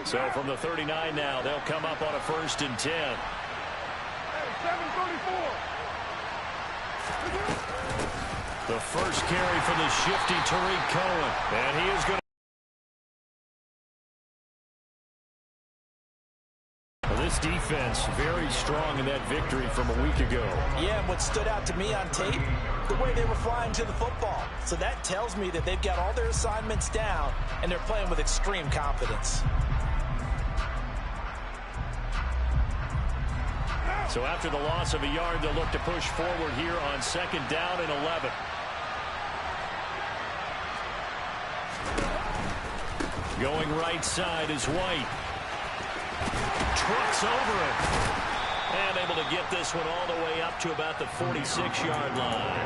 So from the 39 now, they'll come up on a 1st and 10. Hey, 7:34. The first carry for the shifty Tariq Cohen. And he is going to... This defense very strong in that victory from a week ago. Yeah, and what stood out to me on tape, the way they were flying to the football. So that tells me that they've got all their assignments down, and they're playing with extreme confidence. So after the loss of a yard, they'll look to push forward here on 2nd down and 11. Going right side is White. Trucks over it. And able to get this one all the way up to about the 46-yard line.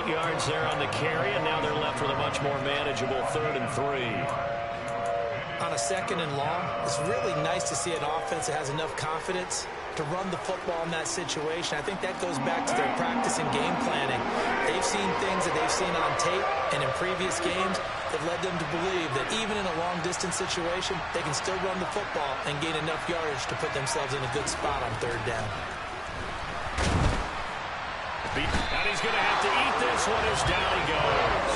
8 yards there on the carry, and now they're left with a much more manageable 3rd and 3. On a 2nd and long, it's really nice to see an offense that has enough confidence to run the football in that situation. I think that goes back to their practice and game planning. They've seen things that they've seen on tape and in previous games that led them to believe that even in a long-distance situation, they can still run the football and gain enough yardage to put themselves in a good spot on 3rd down. And he's going to have to eat this one as down he goes.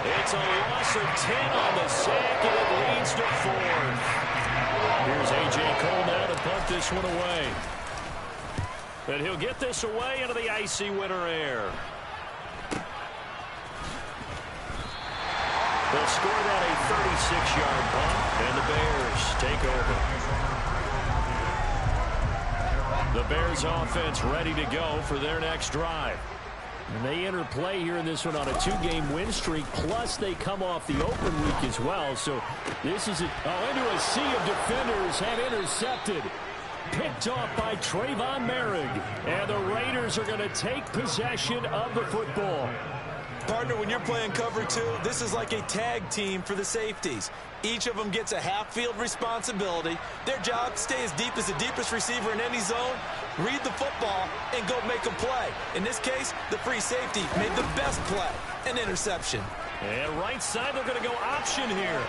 It's a loss of 10 on the sack, and it leads to 4th. Here's A.J. Cole now to punt this one away. And he'll get this away into the icy winter air. They'll score that a 36-yard punt, and the Bears take over. The Bears offense ready to go for their next drive. And they enter play here in this one on a 2-game win streak, plus they come off the open week as well. So this is into a sea of defenders have intercepted. Picked off by Trayvon Merrick. And the Raiders are going to take possession of the football. Partner, when you're playing cover 2, this is like a tag team for the safeties. Each of them gets a half-field responsibility. Their job, stay as deep as the deepest receiver in any zone, read the football, and go make a play. In this case, the free safety made the best play, an interception. And right side, they're going to go option here.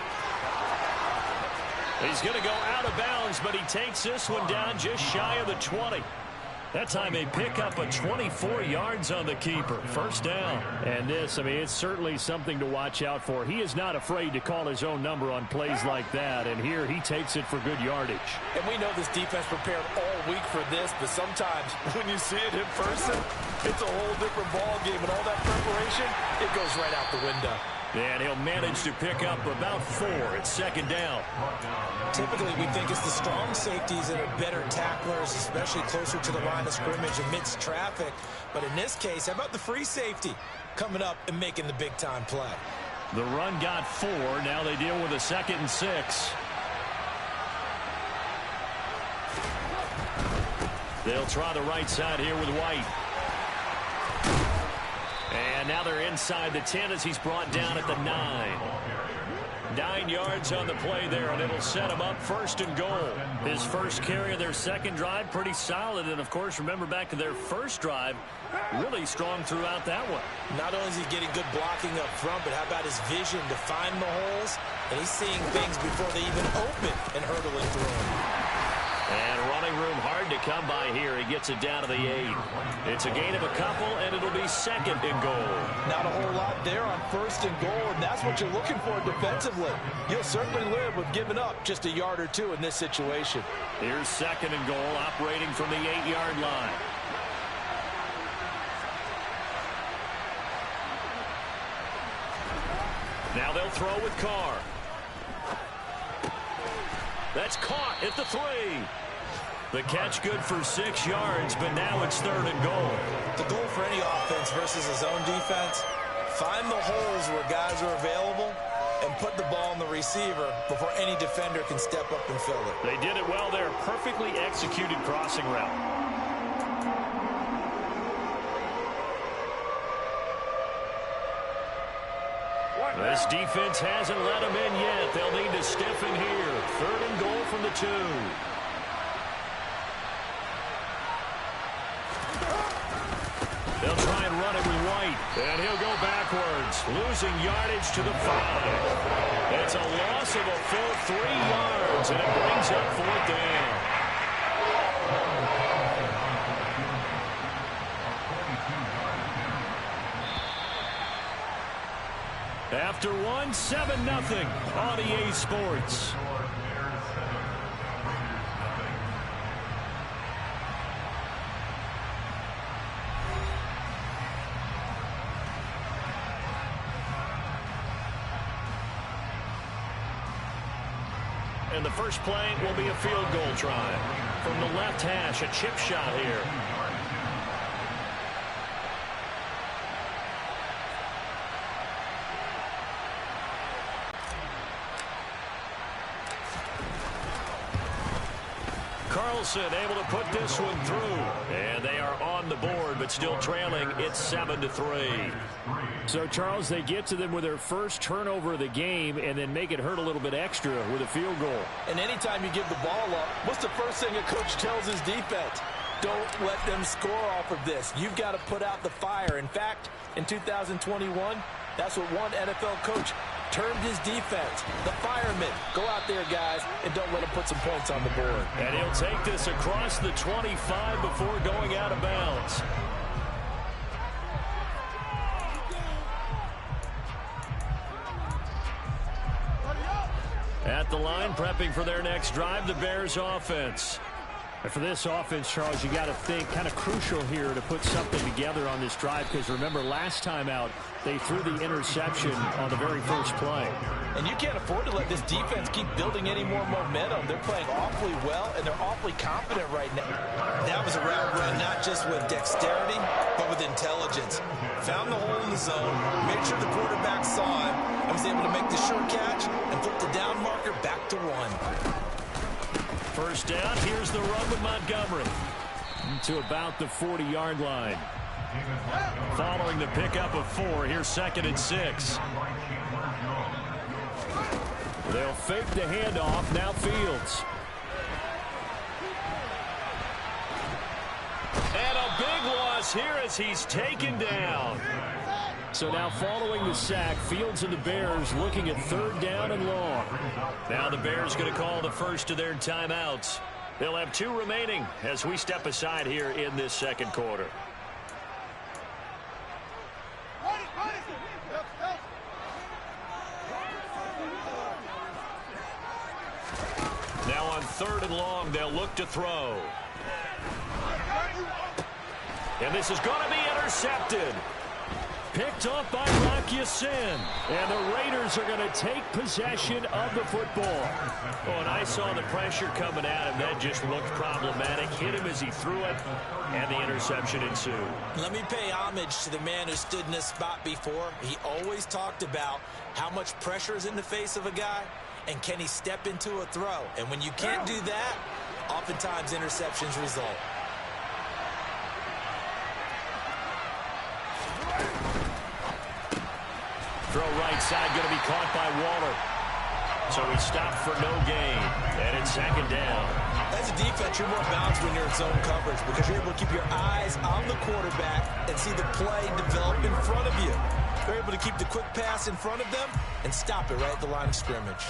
He's going to go out of bounds, but he takes this one down just shy of the 20. That time they pick up a 24 yards on the keeper. 1st down. And this, it's certainly something to watch out for. He is not afraid to call his own number on plays like that. And here he takes it for good yardage. And we know this defense prepared all week for this, but sometimes when you see it in person, it's a whole different ball game. And all that preparation, it goes right out the window. And he'll manage to pick up about 4 at 2nd down. Typically, we think it's the strong safeties that are better tacklers, especially closer to the line of scrimmage amidst traffic. But in this case, how about the free safety coming up and making the big-time play? The run got 4. Now they deal with a 2nd and 6. They'll try the right side here with White. And now they're inside the 10 as he's brought down at the 9. 9 yards on the play there, and it'll set him up 1st and goal. His first carry of their 2nd drive, pretty solid. And, of course, remember back to their 1st drive, really strong throughout that one. Not only is he getting good blocking up front, but how about his vision to find the holes? And he's seeing things before they even open and hurtling through them. And running room hard to come by here. He gets it down to the 8. It's a gain of a couple, and it'll be 2nd and goal. Not a whole lot there on 1st and goal, and that's what you're looking for defensively. You'll certainly live with giving up just a yard or 2 in this situation. Here's 2nd and goal, operating from the 8-yard line. Now they'll throw with Carr. That's caught at the 3. The catch good for 6 yards, but now it's 3rd and goal. The goal for any offense versus a zone defense, find the holes where guys are available and put the ball in the receiver before any defender can step up and fill it. They did it well there. Perfectly executed crossing route. This defense hasn't let them in yet. They'll need to stiffen here. 3rd and goal from the 2. They'll try and run it with White. And he'll go backwards, losing yardage to the 5. It's a loss of a full 3 yards, and it brings up 4th down. After one, 7-0 on EA Sports. And the first play will be a field goal try. From the left hash, a chip shot here. Carlson able to put this one through. And they are on the board, but still trailing. It's 7-3. So, Charles, they get to them with their first turnover of the game and then make it hurt a little bit extra with a field goal. And anytime you give the ball up, what's the first thing a coach tells his defense? Don't let them score off of this. You've got to put out the fire. In fact, in 2021, that's what one NFL coach termed his defense, the firemen. Go out there, guys, and don't let them put some points on the board. And he'll take this across the 25 before going out of bounds. At the line, prepping for their next drive, the Bears offense. And for this offense, Charles, you got to think kind of crucial here to put something together on this drive, because remember last time out they threw the interception on the very first play. And you can't afford to let this defense keep building any more momentum. They're playing awfully well, and they're awfully confident right now. That was a route run not just with dexterity, but with intelligence. Found the hole in the zone, made sure the quarterback saw him, and was able to make the sure catch and flip the down marker back to 1. First down, here's the run with Montgomery to about the 40-yard line. Following the pickup of 4, here's 2nd and 6. They'll fake the handoff, now Fields. And a big loss here as he's taken down. So now following the sack, Fields and the Bears looking at 3rd down and long. Now the Bears going to call the first of their timeouts. They'll have 2 remaining as we step aside here in this second quarter. Now on 3rd and long, they'll look to throw. And this is going to be intercepted. Picked off by Rock Ya-Sin. And the Raiders are going to take possession of the football. Oh, and I saw the pressure coming at him. That just looked problematic. Hit him as he threw it, and the interception ensued. Let me pay homage to the man who stood in this spot before. He always talked about how much pressure is in the face of a guy, and can he step into a throw. And when you can't do that, oftentimes interceptions result. Throw right side, going to be caught by Waller. So he stopped for no gain, and it's 2nd down. As a defense, you're more balanced when you're in zone coverage because you're able to keep your eyes on the quarterback and see the play develop in front of you. They're able to keep the quick pass in front of them and stop it right at the line of scrimmage.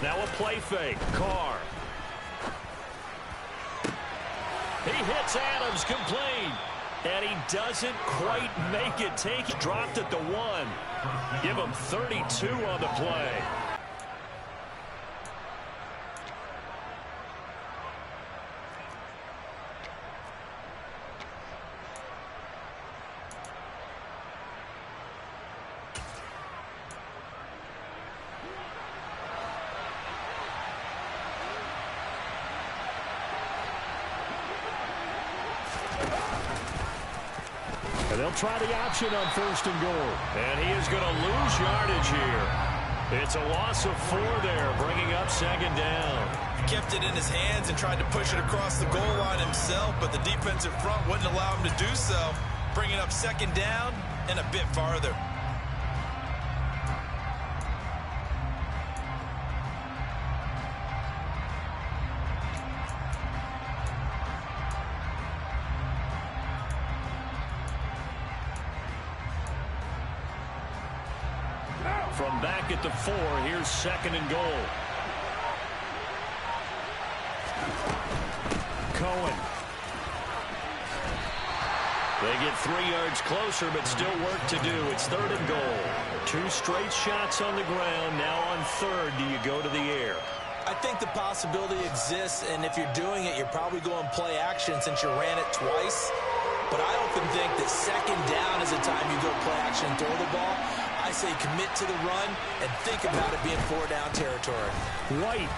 Now a play fake. Carr. He hits Adams complete. And he doesn't quite make it. Dropped at the 1. Give him 32 on the play. And they'll try the option on 1st and goal. And he is going to lose yardage here. It's a loss of 4 there, bringing up 2nd down. kept it in his hands and tried to push it across the goal line himself, but the defensive front wouldn't allow him to do so, bringing up second down and a bit farther. From back at the 4, here's second and goal. Cohen. They get 3 yards closer, but still work to do. It's third and goal. 2 straight shots on the ground. Now on third, do you go to the air? I think the possibility exists, and if you're doing it, you're probably going play action since you ran it twice. But I often think that second down is the time you go play action and throw the ball. I say commit to the run and think about it being 4-down territory. White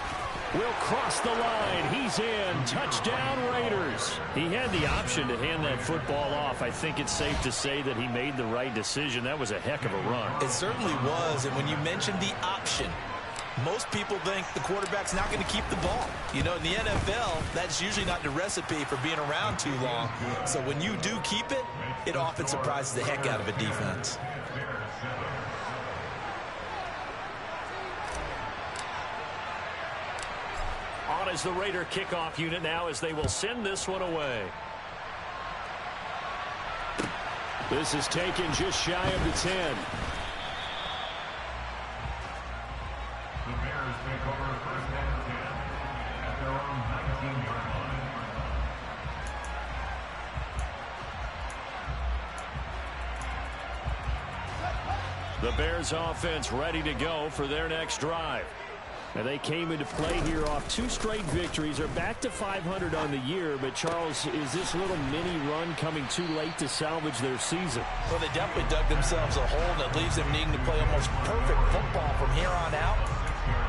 will cross the line. He's in. Touchdown, Raiders. He had the option to hand that football off. I think it's safe to say that he made the right decision. That was a heck of a run. It certainly was, and when you mentioned the option, most people think the quarterback's not going to keep the ball. You know, in the NFL, that's usually not the recipe for being around too long. So when you do keep it, it often surprises the heck out of a defense. On as the Raider kickoff unit now as they will send this one away. This is taken just shy of the 10. The Bears take over first and 10 at their own 19-yard line. The Bears offense ready to go for their next drive. And they came into play here off 2 straight victories. They're back to 500 on the year. But, Charles, is this little mini run coming too late to salvage their season? Well, they definitely dug themselves a hole that leaves them needing to play almost perfect football from here on out.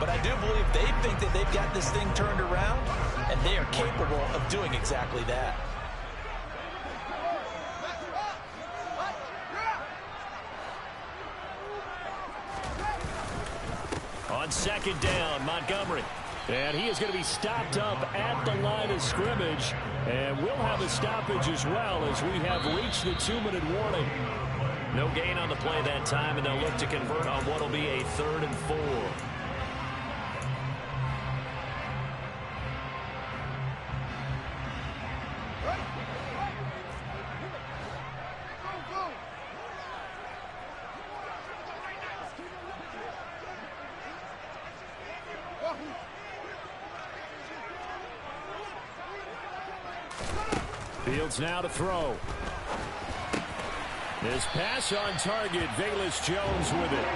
But I do believe they think that they've got this thing turned around, and they are capable of doing exactly that. On second down, Montgomery. And he is going to be stopped up at the line of scrimmage. And we'll have a stoppage as well as we have reached the 2-minute warning. No gain on the play that time, and they'll look to convert on what will be a 3rd and 4. Fields now to throw. His pass on target, Velus Jones with it.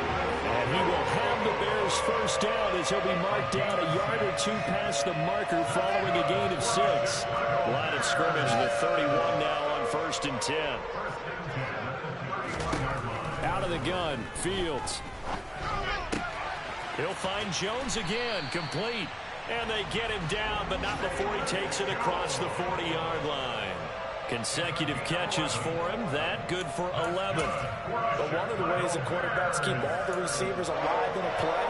And he will have the Bears first down as he'll be marked down a yard or 2 past the marker following a gain of 6. Line of scrimmage, the 31 now on 1st and 10. Out of the gun, Fields. He'll find Jones again, complete. And they get him down, but not before he takes it across the 40-yard line. Consecutive catches for him. That good for 11. But one of the ways the quarterbacks keep all the receivers alive in a play,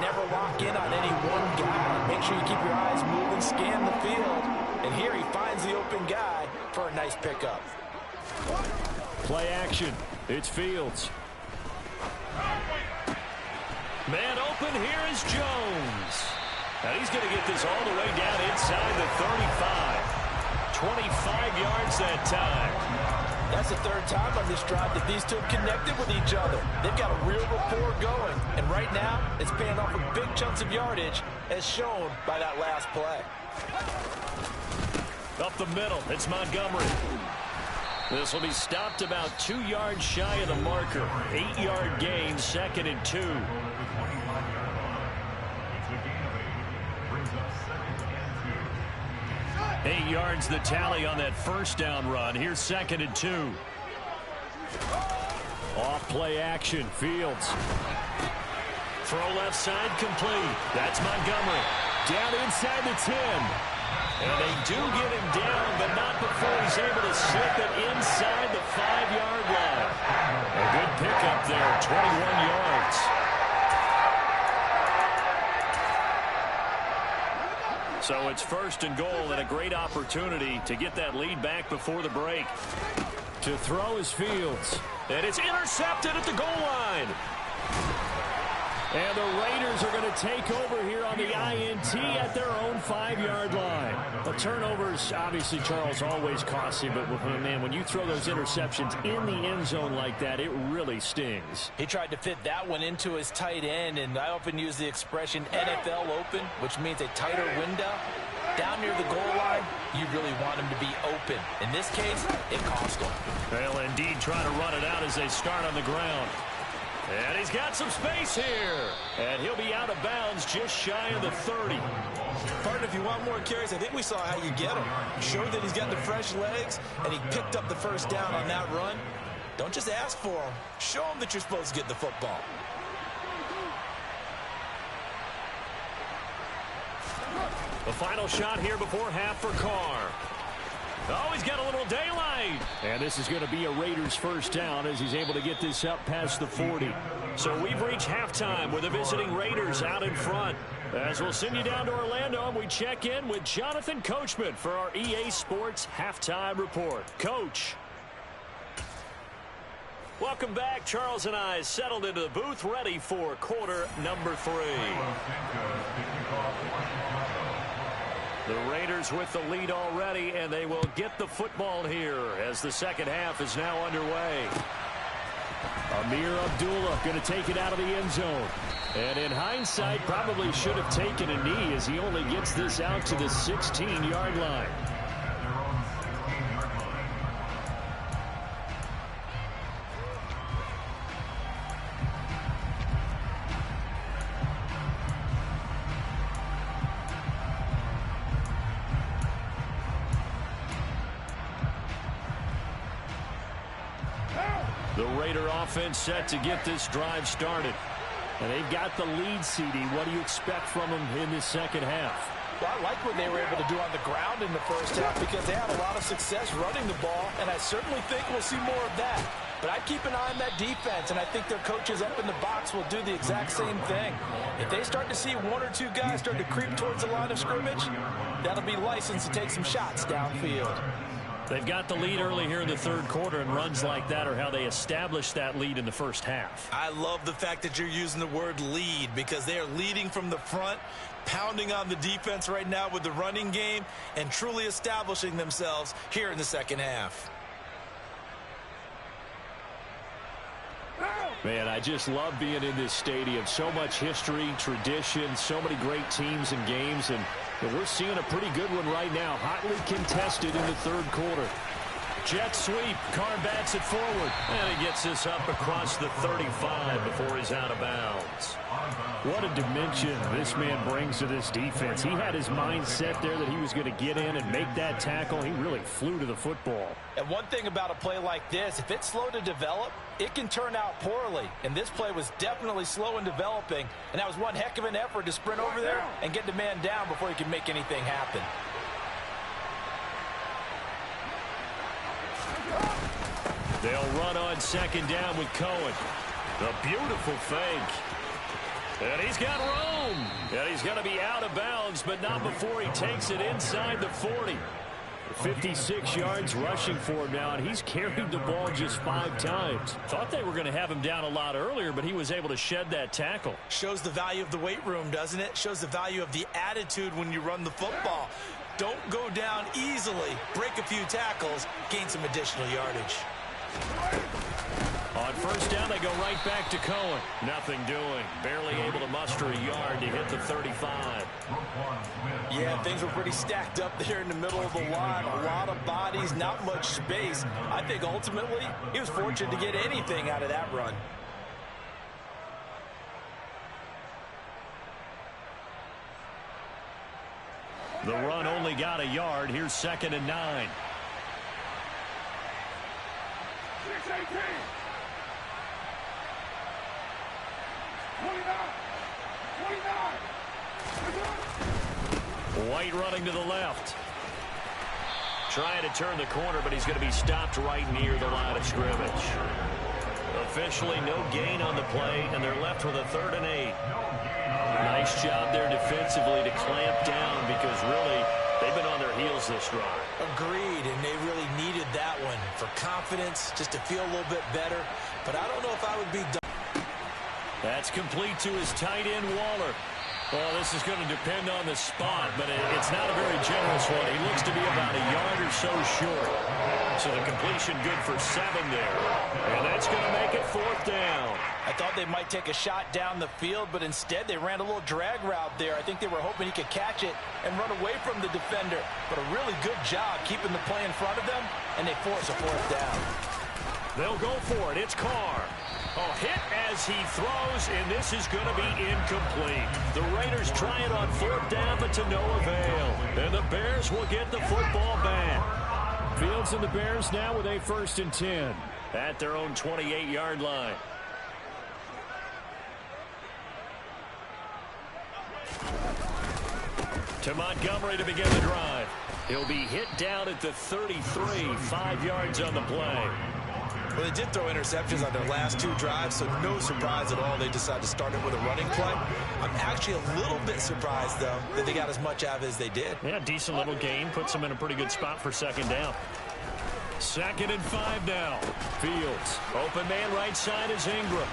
never lock in on any one guy. Make sure you keep your eyes moving, scan the field. And here he finds the open guy for a nice pickup. Play action. It's Fields. Man open. Here is Jones. Now he's going to get this all the way down inside the 35. 25 yards that time. That's the 3rd time on this drive that these two have connected with each other. They've got a real rapport going. And right now, it's paying off with big chunks of yardage, as shown by that last play. Up the middle, it's Montgomery. This will be stopped about 2 yards shy of the marker. 8-yard gain, 2nd and 2. 8 yards the tally on that first down run. Here's 2nd and 2. Off play action. Fields. Throw left side complete. That's Montgomery. Down inside the 10. And they do get him down, but not before he's able to slip it inside the 5-yard line. A good pickup there, 21 yards. So it's 1st and goal and a great opportunity to get that lead back before the break. To throw is Fields. And it's intercepted at the goal line. And the Raiders are going to take over here on the INT at their own 5-yard line. The turnovers, obviously, Charles, always costly, but man, when you throw those interceptions in the end zone like that, it really stings. He tried to fit that one into his tight end, and I often use the expression NFL open, which means a tighter window. Down near the goal line, you really want him to be open. In this case, it cost him. They'll indeed try to run it out as they start on the ground. And he's got some space here. And he'll be out of bounds just shy of the 30. Partner, if you want more carries, I think we saw how you get him. Show that he's got the fresh legs, and he picked up the first down on that run. Don't just ask for him. Show him that you're supposed to get the football. The final shot here before half for Carr. Oh, he's got a little daylight. And this is going to be a Raiders first down as he's able to get this up past the 40. So we've reached halftime with the visiting Raiders out in front. As we'll send you down to Orlando, and we check in with Jonathan Coachman for our EA Sports Halftime Report. Coach. Welcome back. Charles and I settled into the booth ready for quarter number 3. The Raiders with the lead already, and they will get the football here as the second half is now underway. Amir Abdullah going to take it out of the end zone. And in hindsight, probably should have taken a knee as he only gets this out to the 16-yard line. The Raider offense set to get this drive started. And they've got the lead, CD. What do you expect from them in this second half? Well, I like what they were able to do on the ground in the first half because they had a lot of success running the ball, and I certainly think we'll see more of that. But I'd keep an eye on that defense, and I think their coaches up in the box will do the exact same thing. If they start to see 1 or 2 guys start to creep towards the line of scrimmage, that'll be licensed to take some shots downfield. They've got the lead early here in the third quarter, and runs like that are how they established that lead in the first half. I love the fact that you're using the word lead because they are leading from the front, pounding on the defense right now with the running game, and truly establishing themselves here in the second half. Man, I just love being in this stadium. So much history, tradition, so many great teams and games, and we're seeing a pretty good one right now. Hotly contested in the third quarter. Jet sweep. Carr bats it forward. And he gets this up across the 35 before he's out of bounds. What a dimension this man brings to this defense. He had his mind set there that he was going to get in and make that tackle. He really flew to the football. And one thing about a play like this, if it's slow to develop, it can turn out poorly. And this play was definitely slow in developing. And that was one heck of an effort to sprint over there and get the man down before he can make anything happen. They'll run on second down with Cohen. A beautiful fake. And he's got room. And he's going to be out of bounds, but not before he takes it inside the 40. 56 yards rushing for him now, and he's carried the ball just 5 times. Thought they were going to have him down a lot earlier, but he was able to shed that tackle. Shows the value of the weight room, doesn't it? Shows the value of the attitude when you run the football. Don't go down easily. Break a few tackles, gain some additional yardage. On first down, they go right back to Cohen. Nothing doing. Barely able to muster a yard to hit the 35. Yeah, things were pretty stacked up there in the middle of the line. A lot of bodies, not much space. I think ultimately he was fortunate to get anything out of that run. The run only got a yard. Here's 2nd and 9. 6-18. 29. White running to the left. Trying to turn the corner, but he's going to be stopped right near the line of scrimmage. Officially no gain on the play, and they're left with a 3rd and 8. Nice nice job there defensively to clamp down because really they've been on their heels this drive. Agreed, and they really needed that one for confidence, just to feel a little bit better. But I don't know if I would be done. That's complete to his tight end, Waller. Well, this is going to depend on the spot, but it's not a very generous one. He looks to be about a yard or so short. So the completion good for 7 there. And that's going to make it 4th down. I thought they might take a shot down the field, but instead they ran a little drag route there. I think they were hoping he could catch it and run away from the defender. But a really good job keeping the play in front of them, and they force a 4th down. They'll go for it. It's Carr. A hit as he throws, and this is going to be incomplete. The Raiders try it on 4th down, but to no avail. And the Bears will get the football back. Fields and the Bears now with a 1st and 10 at their own 28-yard line. To Montgomery to begin the drive. He'll be hit down at the 33, 5 yards on the play. Well, they did throw interceptions on their last 2 drives, so no surprise at all they decided to start it with a running play. I'm actually a little bit surprised, though, that they got as much out of it as they did. Yeah, decent little gain. Puts them in a pretty good spot for 2nd down. 2nd and 5 now. Fields. Open man right side is Ingram.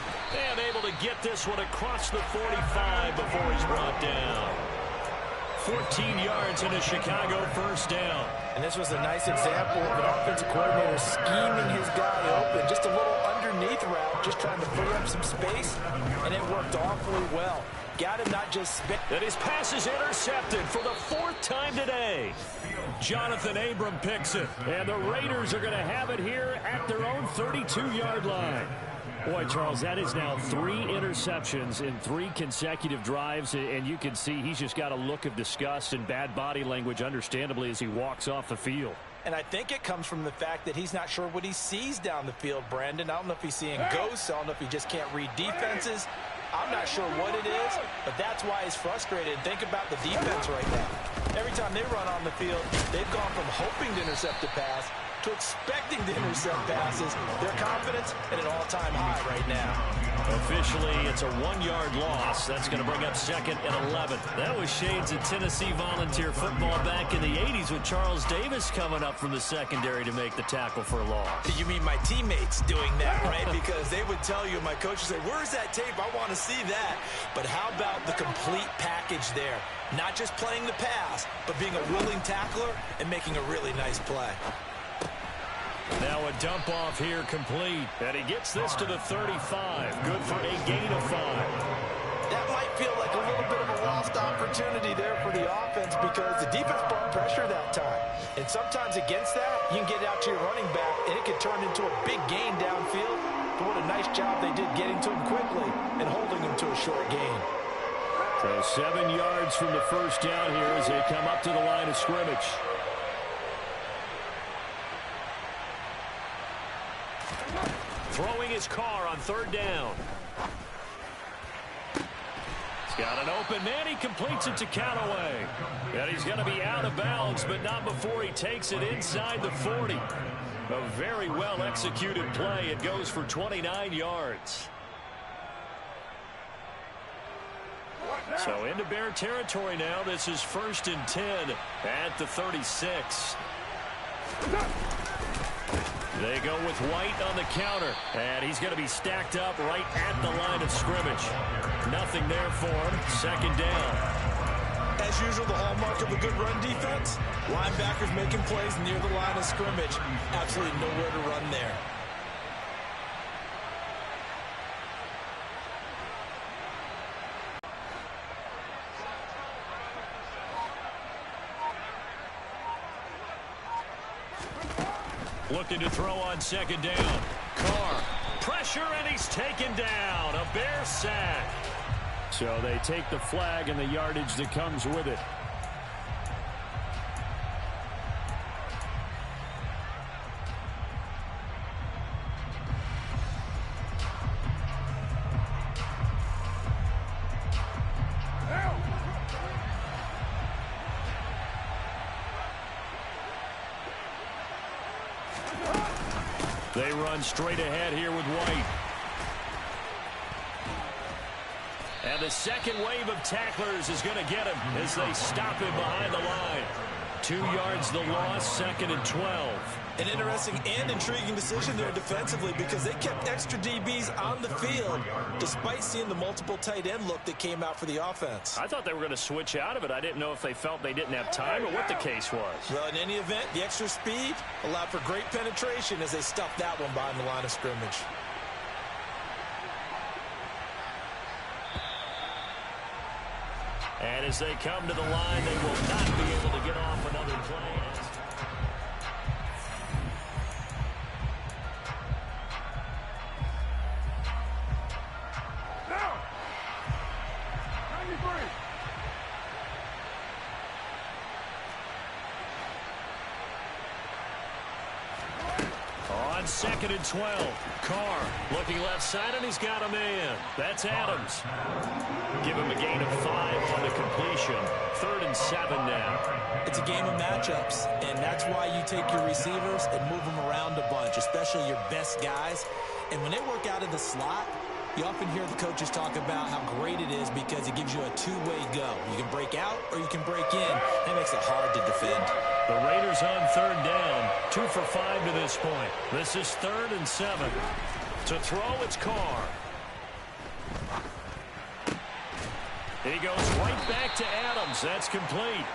And able to get this one across the 45 before he's brought down. 14 yards in a Chicago 1st down. And this was a nice example of an offensive coordinator scheming his guy open. Just a little underneath route, just trying to free up some space, and it worked awfully well. Got him not just spit. And his pass is intercepted for the 4th time today. Jonathan Abram picks it. And the Raiders are going to have it here at their own 32-yard line. Boy, Charles, that is now 3 interceptions in 3 consecutive drives, and you can see he's just got a look of disgust and bad body language, understandably, as he walks off the field. And I think it comes from the fact that he's not sure what he sees down the field, Brandon. I don't know if he's seeing ghosts. I don't know if he just can't read defenses. I'm not sure what it is, but that's why he's frustrated. Think about the defense right now. Every time they run on the field, they've gone from hoping to intercept a pass to expecting to intercept passes. Their confidence at an all-time high right now. Officially, it's a 1-yard loss. That's going to bring up 2nd and 11. That was shades of Tennessee Volunteer football back in the 80s with Charles Davis coming up from the secondary to make the tackle for a loss. You mean my teammates doing that, right? Because they would tell you, my coach would say, where's that tape? I want to see that. But how about the complete package there? Not just playing the pass, but being a willing tackler and making a really nice play. Now a dump off here complete. And he gets this to the 35. Good for a gain of 5. That might feel like a little bit of a lost opportunity there for the offense because the defense brought pressure that time. And sometimes against that, you can get it out to your running back, and it could turn into a big gain downfield. But what a nice job they did getting to him quickly and holding him to a short gain. So 7 yards from the 1st down here as they come up to the line of scrimmage. Throwing his Carr on 3rd down. He's got an open man. He completes it to Callaway. And he's going to be out of bounds, but not before he takes it inside the 40. A very well-executed play. It goes for 29 yards. So into Bear territory now. This is 1st and 10 at the 36. They go with White on the counter, and he's going to be stacked up right at the line of scrimmage. Nothing there for him. 2nd down. As usual, the hallmark of a good run defense, linebackers making plays near the line of scrimmage. Absolutely nowhere to run there. Looking to throw on 2nd down. Carr. Pressure, and he's taken down. A Bear sack. So they take the flag and the yardage that comes with it. They run straight ahead here with White. And the second wave of tacklers is going to get him as they stop him behind the line. 2 yards the loss, 2nd and 12. An interesting and intriguing decision there defensively because they kept extra DBs on the field despite seeing the multiple tight end look that came out for the offense. I thought they were going to switch out of it. I didn't know if they felt they didn't have time or what the case was. Well, in any event, the extra speed allowed for great penetration as they stuffed that one behind the line of scrimmage. And as they come to the line, they will not be able to get off another play. On 2nd and 12, Carr looking left side, and he's got a man. That's Adams. Give him a gain of 5 on the completion. 3rd and 7 now. It's a game of matchups, and that's why you take your receivers and move them around a bunch, especially your best guys. And when they work out of the slot, you often hear the coaches talk about how great it is because it gives you a two-way go. You can break out or you can break in. That makes it hard to defend. The Raiders on 3rd down. 2 for 5 to this point. This is 3rd and 7. To throw, it's Carr. He goes right back to Adams. That's complete.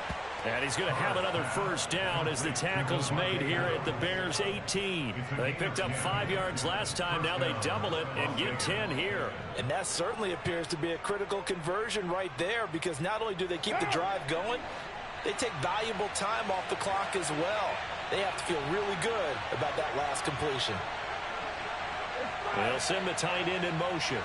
And he's going to have another first down as the tackle's made here at the Bears 18. They picked up 5 yards last time. Now they double it and get 10 here. And that certainly appears to be a critical conversion right there because not only do they keep the drive going, they take valuable time off the clock as well. They have to feel really good about that last completion. They'll send the tight end in motion.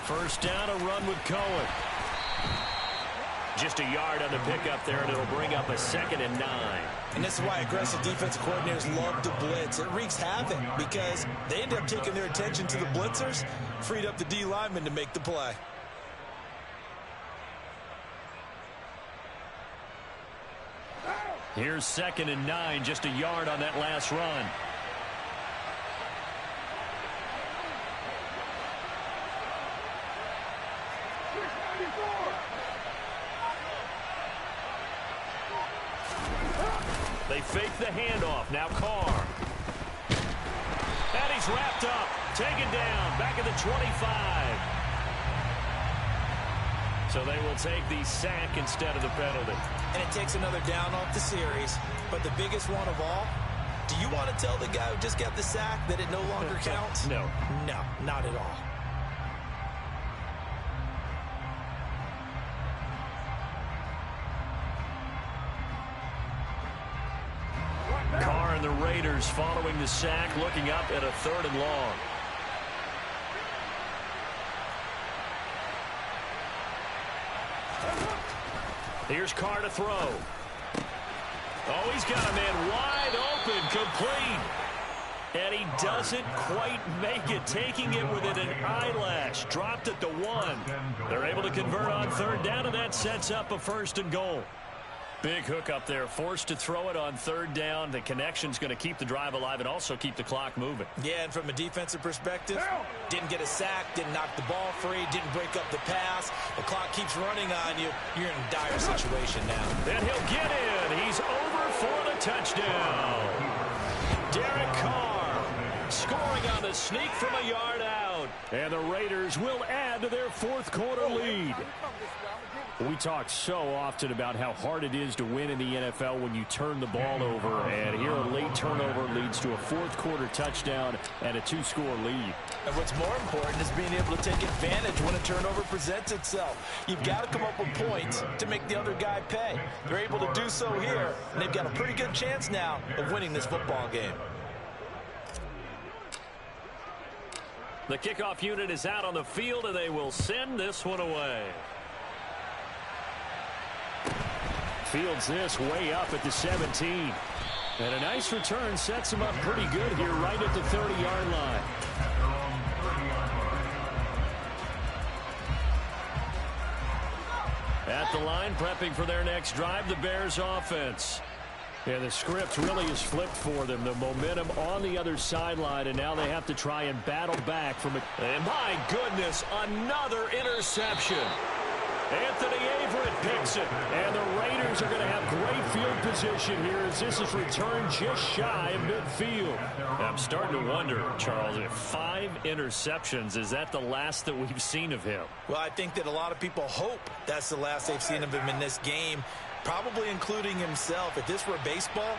First down, a run with Cohen. Just a yard on the pickup there, and it'll bring up a 2nd and 9. And this is why aggressive defensive coordinators love to blitz. It wreaks havoc because they end up taking their attention to the blitzers, freed up the D lineman to make the play. Here's 2nd and 9, just a yard on that last run. They fake the handoff. Now Carr. And he's wrapped up. Taken down. Back at the 25. So they will take the sack instead of the penalty. And it takes another down off the series. But the biggest one of all, do you want to tell the guy who just got the sack that it no longer counts? No. No, not at all. Carr and the Raiders following the sack, looking up at a 3rd and long. Here's Carr to throw. Oh, he's got a man wide open, complete. And he doesn't quite make it, taking it within an eyelash. Dropped at the 1. They're able to convert on 3rd down, and that sets up a 1st and goal. Big hook up there, forced to throw it on 3rd down. The connection's going to keep the drive alive and also keep the clock moving. Yeah, and from a defensive perspective, didn't get a sack, didn't knock the ball free, didn't break up the pass. The clock keeps running on you. You're in a dire situation now. And he'll get in. He's over for the touchdown. Derek Carr scoring on the sneak from a yard out. And the Raiders will add to their 4th quarter lead. We talk so often about how hard it is to win in the NFL when you turn the ball over. And here a late turnover leads to a 4th quarter touchdown and a 2-score lead. And what's more important is being able to take advantage when a turnover presents itself. You've got to come up with points to make the other guy pay. They're able to do so here, and they've got a pretty good chance now of winning this football game. The kickoff unit is out on the field, and they will send this one away. Fields this way up at the 17. And a nice return sets him up pretty good here right at the 30-yard line. At the line, prepping for their next drive, the Bears offense. Yeah, the script really is flipped for them. The momentum on the other sideline, and now they have to try and battle back from it. And my goodness, another interception. Anthony Averett picks it, and the Raiders are going to have great field position here as this is returned just shy of midfield. I'm starting to wonder, Charles, if 5 interceptions, is that the last that we've seen of him? Well, I think that a lot of people hope that's the last they've seen of him in this game, probably including himself. If this were baseball,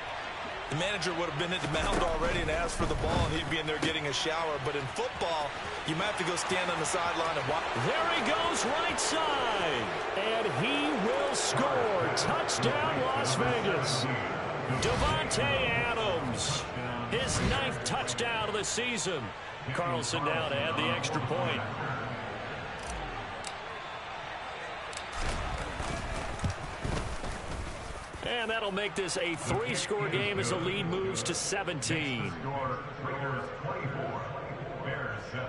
the manager would have been at the mound already and asked for the ball, and he'd be in there getting a shower. But in football, you might have to go stand on the sideline and watch. There he goes, right side. And he will score. Touchdown, Las Vegas. Davante Adams, his 9th touchdown of the season. Carlson now to add the extra point. And that'll make this a 3-score game as the lead moves to 17. Raiders 24, Bears 7.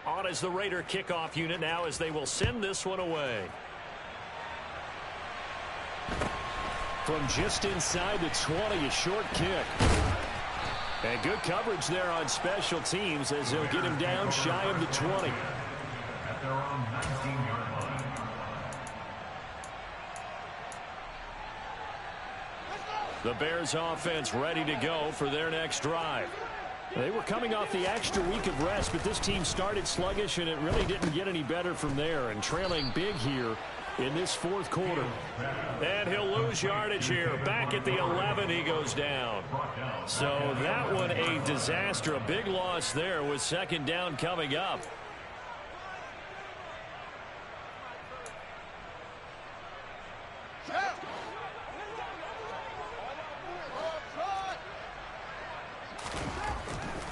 On as the Raider kickoff unit now as they will send this one away. From just inside the 20, a short kick. And good coverage there on special teams as they'll get him down shy of the 20. At their own 19-yard line. The Bears offense ready to go for their next drive. They were coming off the extra week of rest, but this team started sluggish, and it really didn't get any better from there. And trailing big here in this 4th quarter. And he'll lose yardage here. Back at the 11, he goes down. So that one a disaster. A big loss there with 2nd down coming up.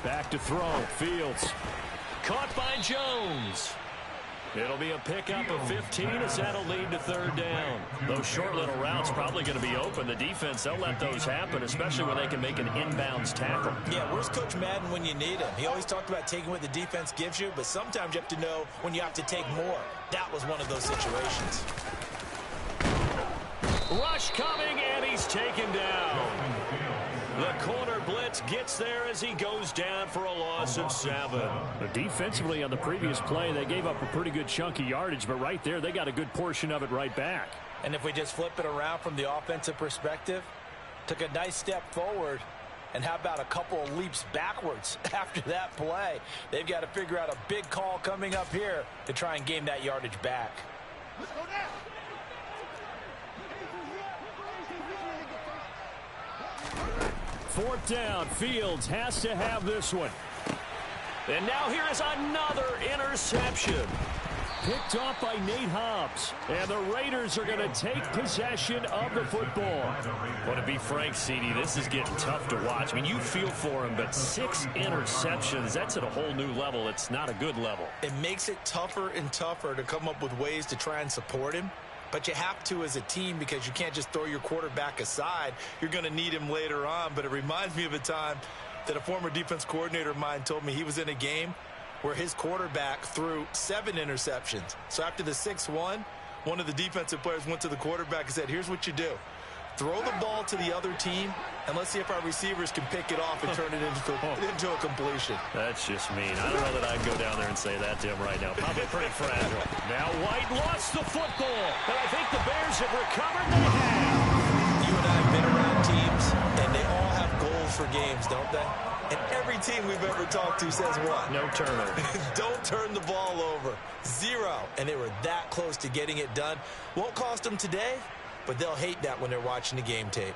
Back to throw. Fields. Caught by Jones. It'll be a pickup of 15 as that'll lead to 3rd down. Those short little routes probably going to be open. The defense, they'll let those happen, especially when they can make an inbounds tackle. Yeah, where's Coach Madden when you need him? He always talked about taking what the defense gives you, but sometimes you have to know when you have to take more. That was one of those situations. Rush coming, and he's taken down. The corner blitz gets there as he goes down for a loss of 7. Defensively on the previous play, they gave up a pretty good chunk of yardage, but right there, they got a good portion of it right back. And if we just flip it around from the offensive perspective, took a nice step forward, and how about a couple of leaps backwards after that play? They've got to figure out a big call coming up here to try and gain that yardage back. Let's go now. 4th down. Fields has to have this one. And now here is another interception. Picked off by Nate Hobbs. And the Raiders are going to take possession of the football. Well, to be frank, CD, this is getting tough to watch. I mean, you feel for him, but 6 interceptions, that's at a whole new level. It's not a good level. It makes it tougher and tougher to come up with ways to try and support him. But you have to as a team because you can't just throw your quarterback aside. You're going to need him later on. But it reminds me of a time that a former defense coordinator of mine told me he was in a game where his quarterback threw 7 interceptions. So after the 6-1, one of the defensive players went to the quarterback and said, here's what you do. Throw the ball to the other team, and let's see if our receivers can pick it off and turn it into a completion. That's just mean. I don't know that I'd go down there and say that to him right now. Probably pretty fragile. Now White lost the football, but I think the Bears have recovered. They have. You and I have been around teams, and they all have goals for games, don't they? And every team we've ever talked to says what? No turnover. Don't turn the ball over. 0. And they were that close to getting it done. Won't cost them today, but they'll hate that when they're watching the game tape.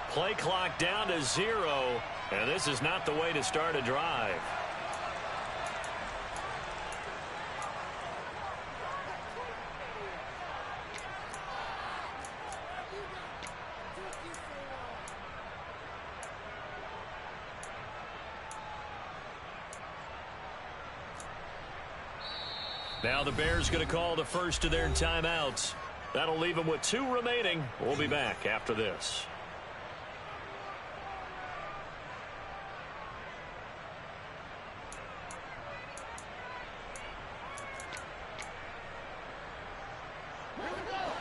Play clock down to 0, and this is not the way to start a drive. Now the Bears going to call the first of their timeouts. That'll leave them with 2 remaining. We'll be back after this.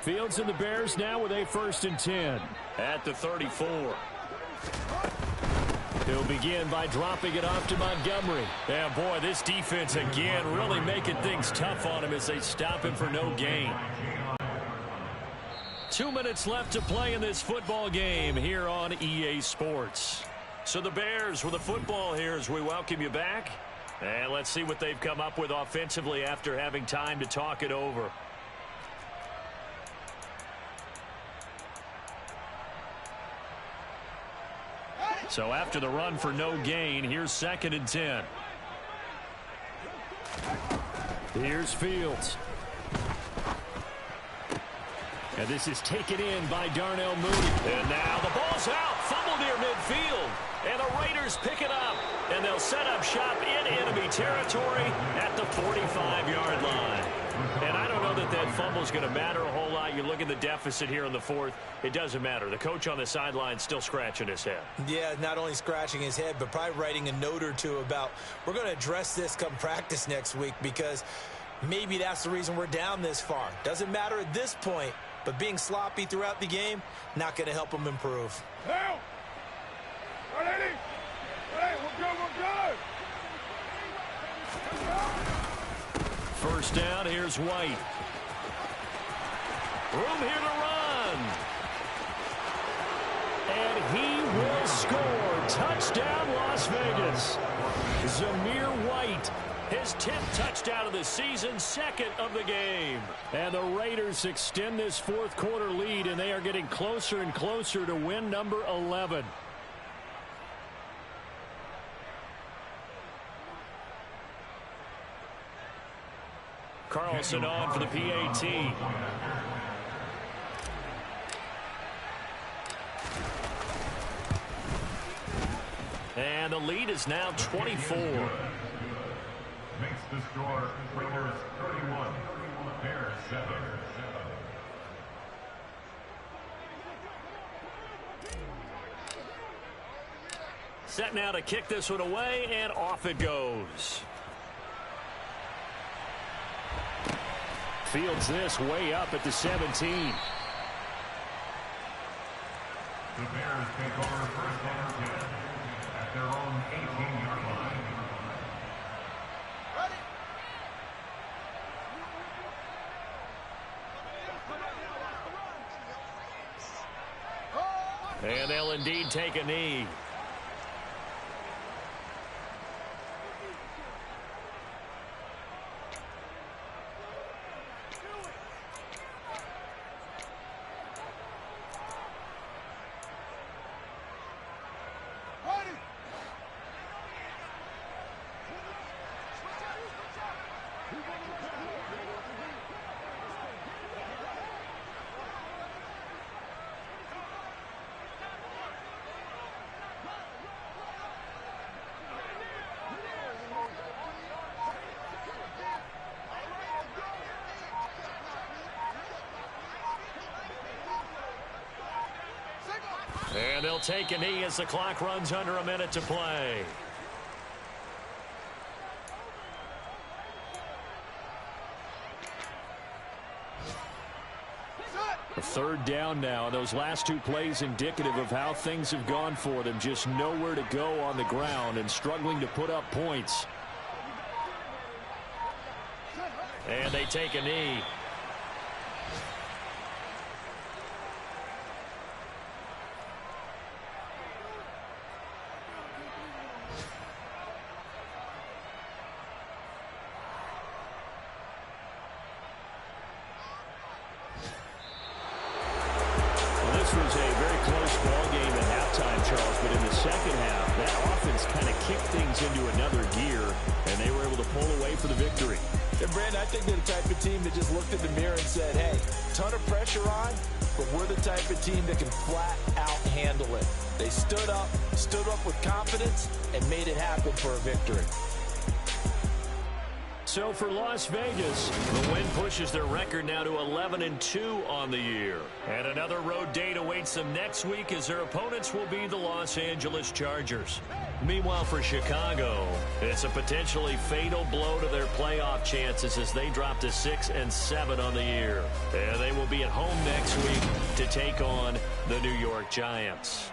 Fields and the Bears now with a 1st and 10 at the 34. He'll begin by dropping it off to Montgomery. Yeah, boy, this defense again really making things tough on him as they stop him for no gain. 2 minutes left to play in this football game here on EA Sports. So the Bears with the football here as we welcome you back. And let's see what they've come up with offensively after having time to talk it over. So after the run for no gain, here's 2nd and 10. Here's Fields. And this is taken in by Darnell Mooney. And now the ball's out. Fumble near midfield. And the Raiders pick it up. And they'll set up shop in enemy territory at the 45-yard line. And I don't know that that fumble's going to matter a whole lot. You look at the deficit here in the 4th. It doesn't matter. The coach on the sideline still scratching his head. Yeah, not only scratching his head, but probably writing a note or two about we're going to address this come practice next week because maybe that's the reason we're down this far. Doesn't matter at this point, but being sloppy throughout the game, not going to help him improve. Help! Ready? We're good. First down, here's White. Room here to run. And he will score. Touchdown, Las Vegas. Zamir White, his 10th touchdown of the season, 2nd of the game. And the Raiders extend this 4th quarter lead, and they are getting closer and closer to win number 11. Carlson on for the PAT. And the lead is now 24. Makes the score Raiders 31, Bears 7. Set now to kick this one away, and off it goes. Fields this way up at the 17. The Bears take over 1st and 10 at their own 18-yard line. And they'll indeed take a knee. And they'll take a knee as the clock runs under a minute to play. A 3rd down now. Those last 2 plays indicative of how things have gone for them. Just nowhere to go on the ground and struggling to put up points. And they take a knee. This was a very close ball game at halftime. Charles, but in the second half, that offense kind of kicked things into another gear, and they were able to pull away for the victory. And Brandon, I think they're the type of team that just looked in the mirror and said, hey, ton of pressure on, but we're the type of team that can flat out handle it. They stood up with confidence, and made it happen for a victory. So for Las Vegas, the win pushes their record now to 11-2 on the year. And another road date awaits them next week as their opponents will be the Los Angeles Chargers. Meanwhile, for Chicago, it's a potentially fatal blow to their playoff chances as they drop to 6-7 on the year. And they will be at home next week to take on the New York Giants.